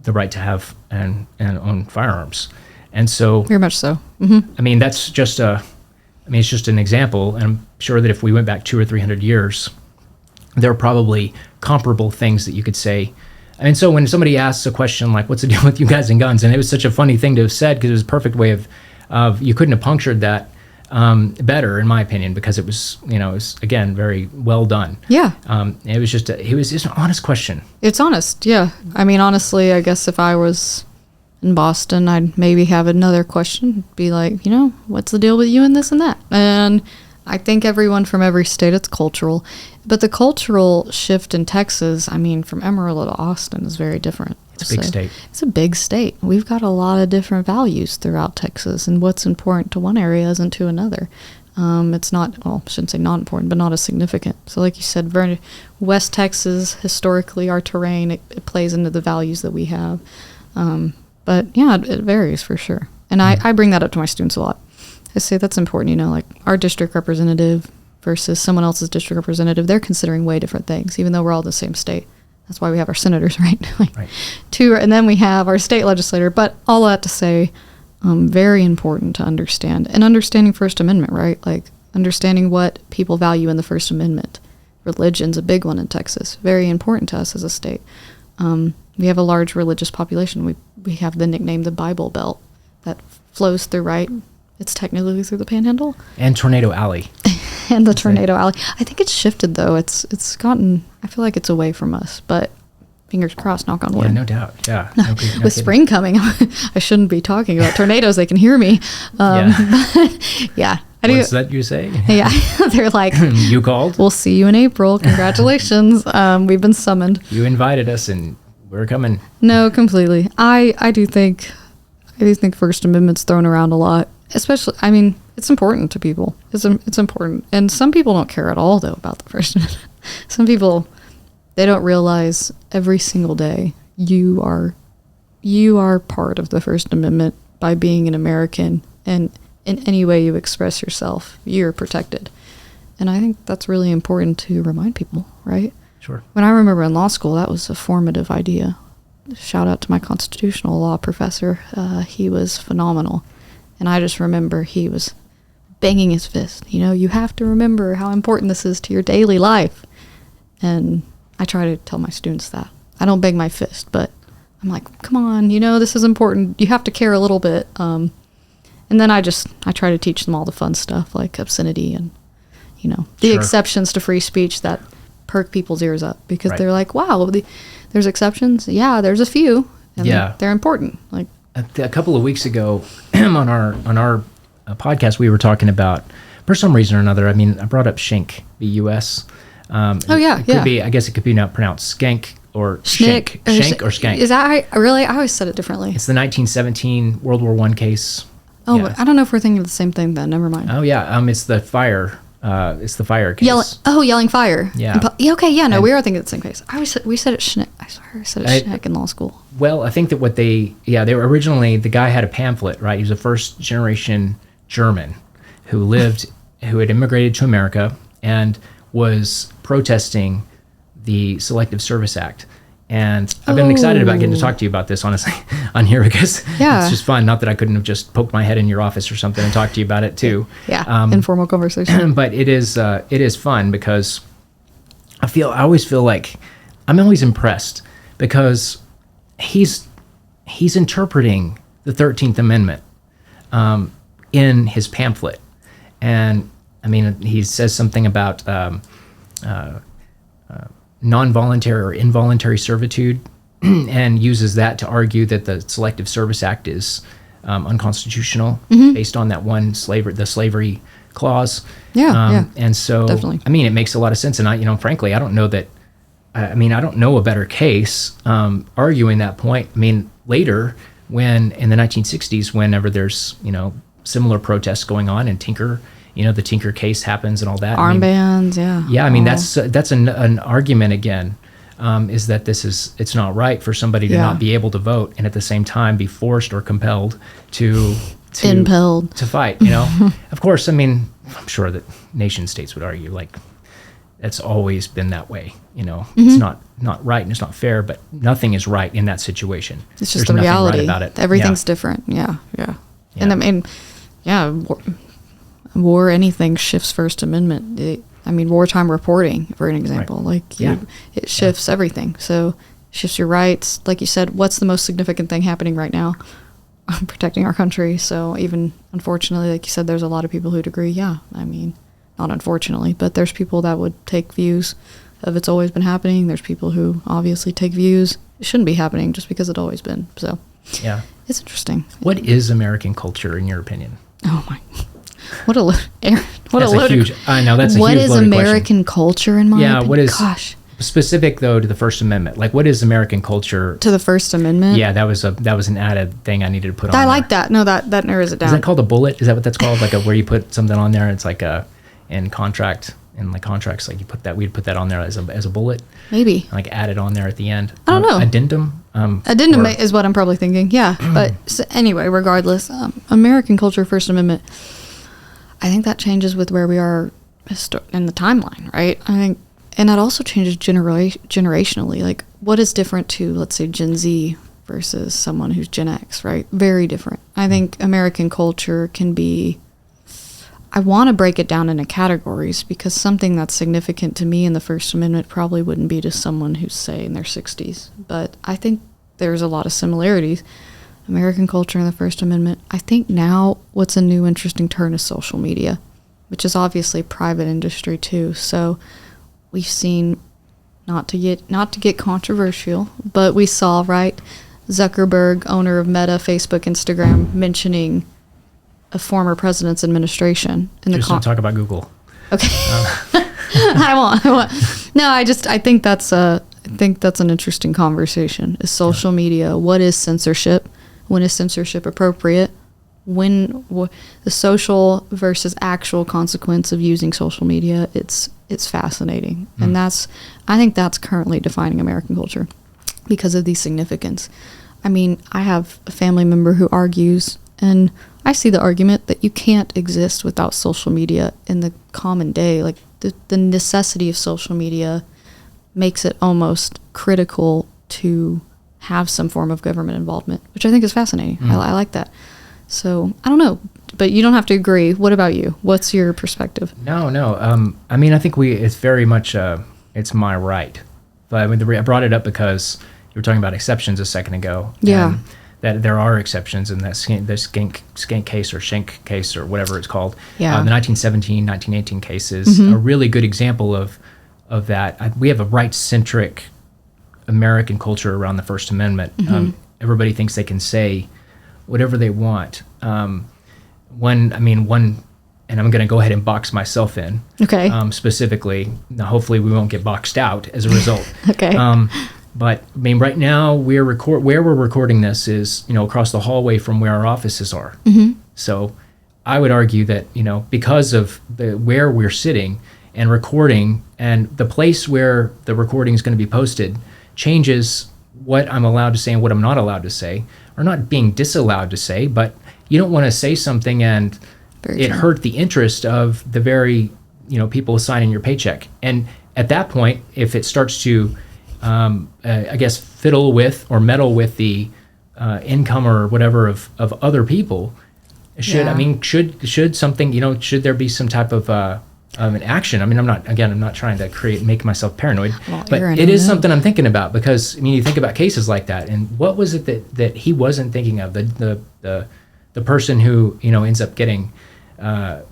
the right to have and own firearms. And so Very much so. I mean, that's just it's just an example. And I'm sure that if we went back 200 or 300 years, there are probably comparable things that you could say. And so when somebody asks a question like, what's the deal with you guys and guns? And it was such a funny thing to have said because it was a perfect way of you couldn't have punctured that better, in my opinion, because it was, it was, again, very well done. Yeah. It was just an honest question. It's honest, yeah. I mean, honestly, I guess if I was in Boston, I'd maybe have another question. Be like, what's the deal with you and this and that? And I think everyone from every state, it's cultural. But the cultural shift in Texas, I mean, from Amarillo to Austin is very different. It's a big state. It's a big state. We've got a lot of different values throughout Texas, and what's important to one area isn't to another. It's not, well, I shouldn't say not important, but not as significant. So like you said, very West Texas, historically, our terrain, it plays into the values that we have. But yeah, it varies for sure. And I bring that up to my students a lot. I say that's important, like our district representative versus someone else's district representative, they're considering way different things, even though we're all in the same state. That's why we have our senators, right? Right. And then we have our state legislator. But all that to say, very important to understand. And understanding First Amendment, right? Like understanding what people value in the First Amendment. Religion's a big one in Texas. Very important to us as a state. We have a large religious population. We have the nickname the Bible Belt that flows through, right? It's technically through the Panhandle. And Tornado Alley. And the Tornado Alley. I think it's shifted, though. It's gotten, I feel like it's away from us, but fingers crossed, knock on wood. Yeah, no doubt. Yeah. With spring coming, I shouldn't be talking about tornadoes. They can hear me. Yeah. What's that you say? Yeah. They're like, you called? We'll see you in April. Congratulations. We've been summoned. You invited us and we're coming. No, completely. I do think First Amendment's thrown around a lot. Especially, I mean, it's important to people. It's important. And some people don't care at all, though, about the First Amendment. Some people, they don't realize every single day you are part of the First Amendment by being an American, and in any way you express yourself, you're protected. And I think that's really important to remind people, right? Sure. When I remember in law school, that was a formative idea. Shout out to my constitutional law professor. He was phenomenal. And I just remember he was banging his fist. You have to remember how important this is to your daily life. And I try to tell my students that. I don't bang my fist, but I'm like, come on, this is important. You have to care a little bit. And then I try to teach them all the fun stuff like obscenity and, the exceptions to free speech that perk people's ears up because they're like, wow, there's exceptions. Yeah, there's a few. And they're important. Like, a couple of weeks ago on our podcast, we were talking about, for some reason or another, I mean, I brought up Schenck, B-U-S. It could be, I guess it could be now pronounced skank or Schenck. Schenck or skank. Is that really? I always said it differently. It's the 1917 World War I case. Oh, yeah. I don't know if we're thinking of the same thing then. Never mind. Oh, yeah. It's the fire It's the fire case. Yelling fire. Yeah. Okay. Yeah. No, we are thinking of the same case. We said it Schneck. I swear I said it Schneck in law school. Well, I think that they were originally, the guy had a pamphlet, right? He was a first generation German who had immigrated to America and was protesting the Selective Service Act. And I've been excited about getting to talk to you about this, honestly, on here, because it's just fun. Not that I couldn't have just poked my head in your office or something and talked to you about it too. Yeah, informal conversation. But it is fun because I always feel like I'm always impressed because he's interpreting the 13th Amendment in his pamphlet. And I mean, he says something about non-voluntary or involuntary servitude and uses that to argue that the Selective Service Act is unconstitutional based on that one the slavery clause. And so, definitely. I mean, it makes a lot of sense. And frankly, I don't know a better case arguing that point. I mean, later, when in the 1960s, whenever there's, similar protests going on and the Tinker case happens and all that. Armbands, Yeah, I mean, that's an argument again, is that it's not right for somebody to not be able to vote and at the same time be forced or compelled to fight, Of course, I mean, I'm sure that nation states would argue, like, that's always been that way, It's not right and it's not fair, but nothing is right in that situation. It's just the reality. Right about it. Everything's different, yeah. And I mean, war, anything shifts First Amendment. Wartime reporting, for an example, it shifts everything. So shifts your rights. Like you said, what's the most significant thing happening right now? Protecting our country. So even, unfortunately, like you said, there's a lot of people who'd agree. Yeah, I mean, not unfortunately, but there's people that would take views of it's always been happening. There's people who obviously take views it shouldn't be happening just because it's always been. So it's interesting. What is American culture, in your opinion? Oh my! What a huge. I know that's a huge. What is American culture in my opinion? Yeah, what is? Gosh. Specific though to the First Amendment, like what is American culture to the First Amendment? Yeah, that was an added thing I needed to put on. I like that. No, that narrows it down. Is that called a bullet? Is that what that's called? Like where you put something on there? It's like in contracts, like we'd put that on there as a bullet. Maybe like add it on there at the end. I don't know. Addendum. Addendum is what I'm probably thinking. Yeah, but anyway, regardless, American culture, First Amendment. I think that changes with where we are in the timeline, right? I think, and that also changes generationally. Like, what is different to, let's say, Gen Z versus someone who's Gen X, right? Very different. I think American culture can be, I want to break it down into categories because something that's significant to me in the First Amendment probably wouldn't be to someone who's, say, in their 60s. But I think there's a lot of similarities. American culture and the First Amendment. I think now what's a new interesting turn is social media, which is obviously private industry too. So we've seen, not to get controversial, but we saw, right, Zuckerberg, owner of Meta, Facebook, Instagram, mentioning a former president's administration in the don't talk about Google. Okay. I won't. No, I think that's an interesting conversation. Is social media, what is censorship? When is censorship appropriate? The social versus actual consequence of using social media, it's fascinating. And I think that's currently defining American culture because of the significance. I mean, I have a family member who argues, and I see the argument that you can't exist without social media in the common day. Like the necessity of social media makes it almost critical to have some form of government involvement, which I think is fascinating. I like that. So I don't know, but you don't have to agree. What about you? What's your perspective? No. I mean, I think it's very much, it's my right. But I mean, I brought it up because you were talking about exceptions a second ago. Yeah. That there are exceptions in that Skank case or Schenck case or whatever it's called. Yeah. The 1917, 1918 case is a really good example of that. We have a right-centric American culture around the First Amendment. Everybody thinks they can say whatever they want. And I'm going to go ahead and box myself in. Okay. Specifically, now hopefully we won't get boxed out as a result. Okay. But I mean, right now where we're recording this is, across the hallway from where our offices are. So I would argue that, because of where we're sitting and recording, and the place where the recording is going to be posted changes what I'm allowed to say and what I'm not allowed to say, or not being disallowed to say, but you don't want to say something and it hurt the interest of the very, people signing your paycheck. And at that point, if it starts to, I guess, fiddle with or meddle with the income or whatever of other people, should something, should there be some type of an action? I mean, I'm not trying to make myself paranoid, but it is something I'm thinking about, because you think about cases like that, and what was it that he wasn't thinking of? The person who ends up getting, they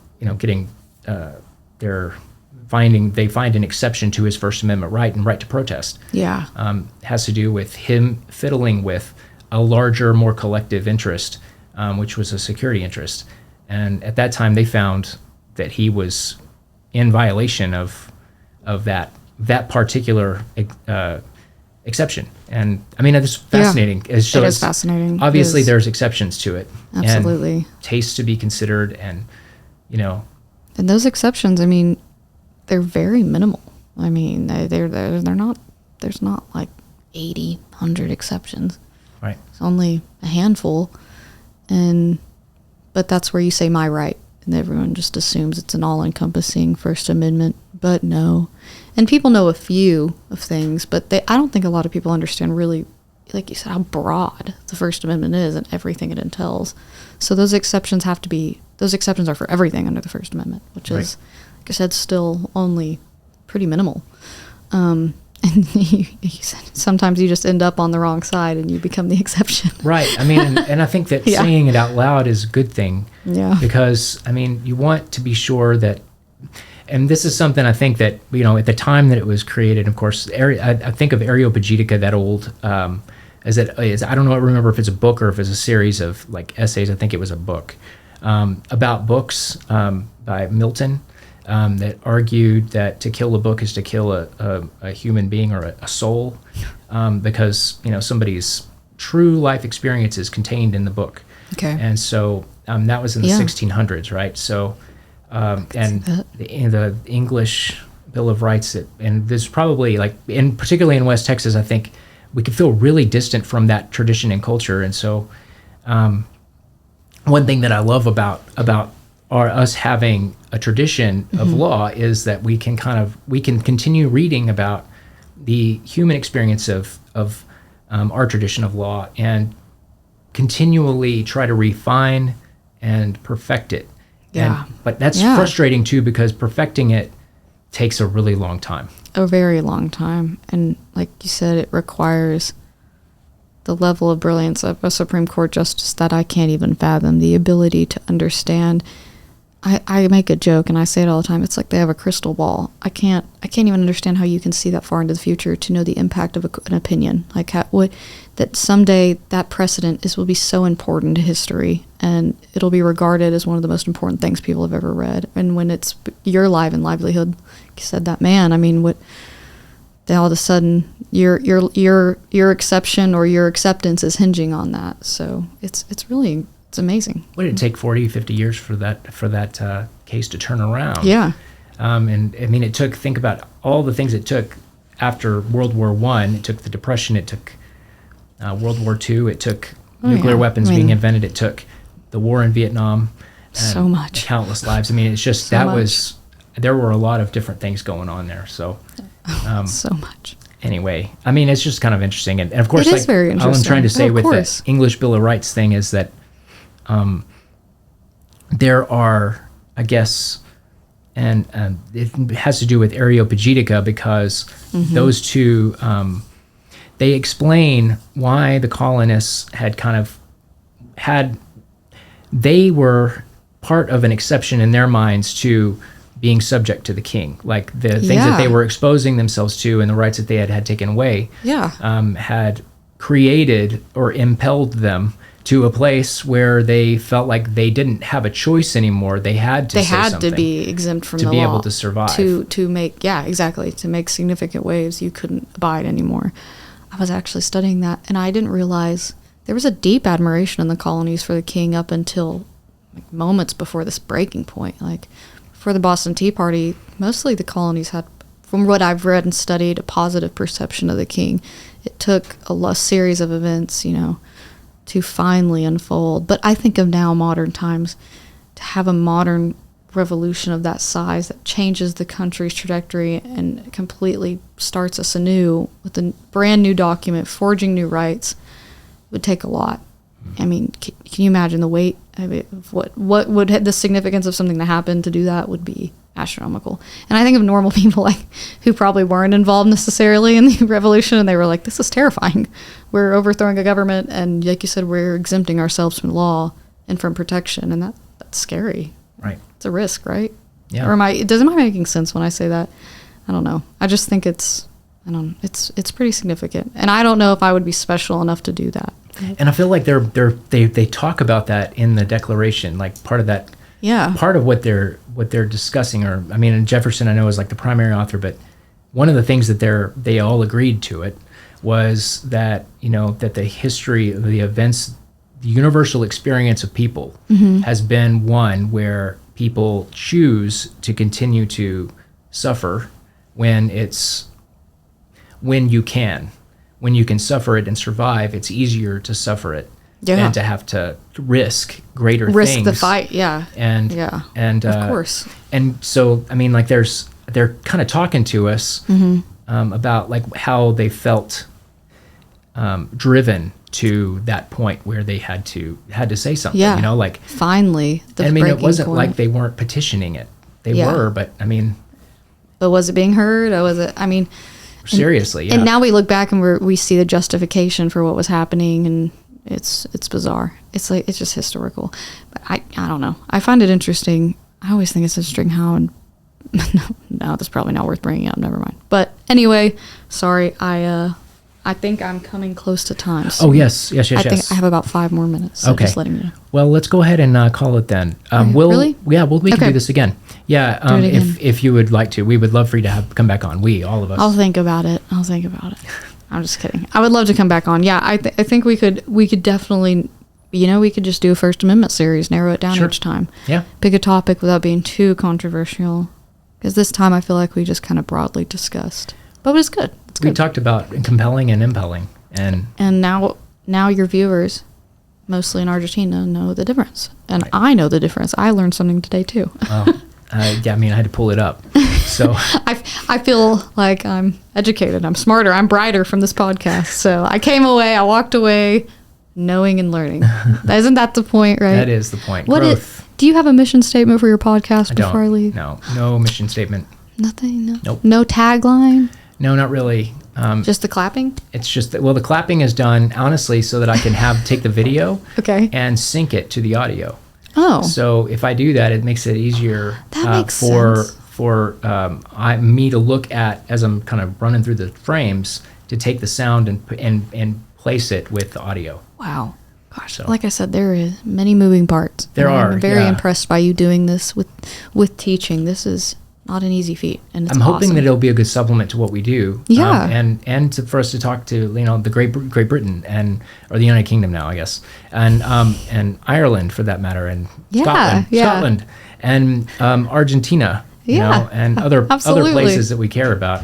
find an exception to his First Amendment right and right to protest. Yeah, has to do with him fiddling with a larger, more collective interest, which was a security interest, and at that time they found that he was in violation of that particular exception. And I mean, it's fascinating. Yeah, it is fascinating. Obviously, there's exceptions to it. Absolutely. And tastes to be considered, and And those exceptions, I mean, they're very minimal. I mean, they're not. There's not like 80, 100 exceptions. Right. It's only a handful, but that's where you say my right. And everyone just assumes it's an all-encompassing First Amendment, but no. And people know a few of things, but I don't think a lot of people understand really, like you said, how broad the First Amendment is and everything it entails. So those exceptions are for everything under the First Amendment, which is, like I said, still only pretty minimal. And you said sometimes you just end up on the wrong side and you become the exception. Right. I mean, and I think that saying it out loud is a good thing. Yeah. Because, I mean, you want to be sure that, and this is something I think that, at the time that it was created, of course, I think of Areopagitica, that old, I don't remember if it's a book or if it's a series of like essays. I think it was a book about books by Milton. That argued that to kill a book is to kill a human being or a soul, because somebody's true life experience is contained in the book. Okay. And so that was in the 1600s, right? So and the English Bill of Rights, and there's probably particularly in West Texas, I think we could feel really distant from that tradition and culture. And so one thing that I love about us having a tradition of law is that we can continue reading about the human experience of our tradition of law and continually try to refine and perfect it. Yeah. But that's frustrating too, because perfecting it takes a really long time. A very long time. And like you said, it requires the level of brilliance of a Supreme Court justice that I can't even fathom, the ability to understand. I make a joke and I say it all the time. It's like they have a crystal ball. I can't even understand how you can see that far into the future to know the impact of an opinion. Like that someday that precedent will be so important to history, and it'll be regarded as one of the most important things people have ever read. And when it's your life and livelihood, like you said, that man. I mean, then all of a sudden your exception or your acceptance is hinging on that. So it's amazing. What did it take 40, 50 years for that case to turn around? Yeah. And I mean, think about all the things it took after World War I. It took the Depression. It took World War II. It took nuclear weapons being invented. It took the war in Vietnam. So much. Countless lives. I mean, it's just there were a lot of different things going on there. So, so much. Anyway, I mean, it's just kind of interesting. And of course, it is very interesting. All I'm trying to say with the English Bill of Rights thing is that there are, I guess, and it has to do with Areopagitica, because those two, they explain why the colonists they were part of an exception in their minds to being subject to the king. Like the things that they were exposing themselves to and the rights that they had taken away had created or impelled them to a place where they felt like they didn't have a choice anymore. They had to be exempt from the law to be able to survive. To make significant waves you couldn't abide anymore. I was actually studying that, and I didn't realize there was a deep admiration in the colonies for the king up until like moments before this breaking point. Like for the Boston Tea Party, mostly the colonies had, from what I've read and studied, a positive perception of the king. It took a series of events, you know, to finally unfold. But I think of now modern times, to have a modern revolution of that size that changes the country's trajectory and completely starts us anew with a brand new document, forging new rights, would take a lot. I mean, can you imagine the weight? I mean, what would the significance of something that happened to do that would be astronomical. And I think of normal people like who probably weren't involved necessarily in the revolution, and they were like, this is terrifying. We're overthrowing a government, and like you said, we're exempting ourselves from law and from protection, and that's scary. Right. It's a risk, right? Yeah. Or am I making sense when I say that? I don't know. I just think it's pretty significant. And I don't know if I would be special enough to do that. And I feel like they talk about that in the Declaration, like part of that. Yeah. Part of what they're discussing, or I mean, and Jefferson I know is like the primary author, but one of the things that they all agreed to it was that, you know, that the history of the events, the universal experience of people has been one where people choose to continue to suffer when you can suffer it and survive. It's easier to suffer it than to have to risk greater things. Risk the fight, yeah. And of course. And so, I mean, like they're kind of talking to us about like how they felt driven to that point where they had to say something, you know, like finally. I mean, it wasn't like they weren't petitioning it. They were, but I mean, but was it being heard? Or was it? I mean, seriously, And now we look back and we see the justification for what was happening, and it's bizarre. It's like it's just historical. But I don't know. I find it interesting. I always think it's interesting how and no, that's probably not worth bringing up. Never mind. But anyway, sorry. I think I'm coming close to time. So yes. I think I have about 5 more minutes. So okay. Just letting you know. Well, let's go ahead and call it then. Really? Yeah, we can do this again. Yeah, Do it again. If you would like to, we would love for you to come back on. All of us. I'll think about it. I'm just kidding. I would love to come back on. Yeah, I think we could definitely, you know, we could just do a First Amendment series, narrow it down each time. Yeah. Pick a topic without being too controversial. Because this time I feel like we just kind of broadly discussed. But it was good. It's good. We talked about compelling and impelling. And now your viewers, mostly in Argentina, know the difference. And right. I know the difference. I learned something today too. Yeah, I mean, I had to pull it up. So I feel like I'm educated. I'm smarter. I'm brighter from this podcast. So I walked away knowing and learning. Isn't that the point, right? That is the point. Growth. Do you have a mission statement for your podcast before I leave? No mission statement. Nothing? No. Nope. No tagline? No, not really. Just the clapping? It's just that, well, the clapping is done, honestly, so that I can take the video and sync it to the audio. Oh. So if I do that, it makes it easier for me to look at as I'm kind of running through the frames to take the sound and place it with the audio. Wow. Gosh, like I said, there is many moving parts. I'm very impressed by you doing this with teaching. This is not an easy feat, and it's I'm hoping awesome. that it'll be a good supplement to what we do. Yeah, for us to talk to the Great Britain or the United Kingdom now, I guess, and Ireland for that matter, and Scotland, and Argentina, and other places that we care about,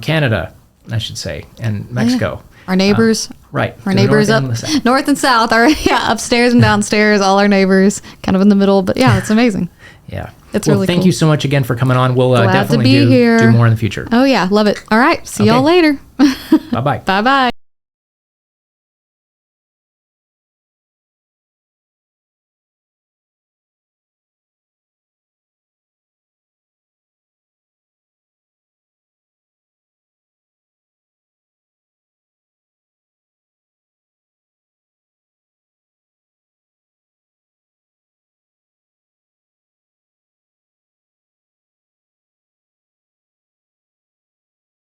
Canada, I should say, and Mexico. Our neighbors, right? Our neighbors up north and south, upstairs and downstairs, all our neighbors, kind of in the middle. But yeah, it's amazing. Yeah. It's really thank cool. you so much again for coming on. We'll Glad definitely to be here. do more in the future. Oh, yeah. Love it. All right. See y'all later. Bye-bye. Bye-bye.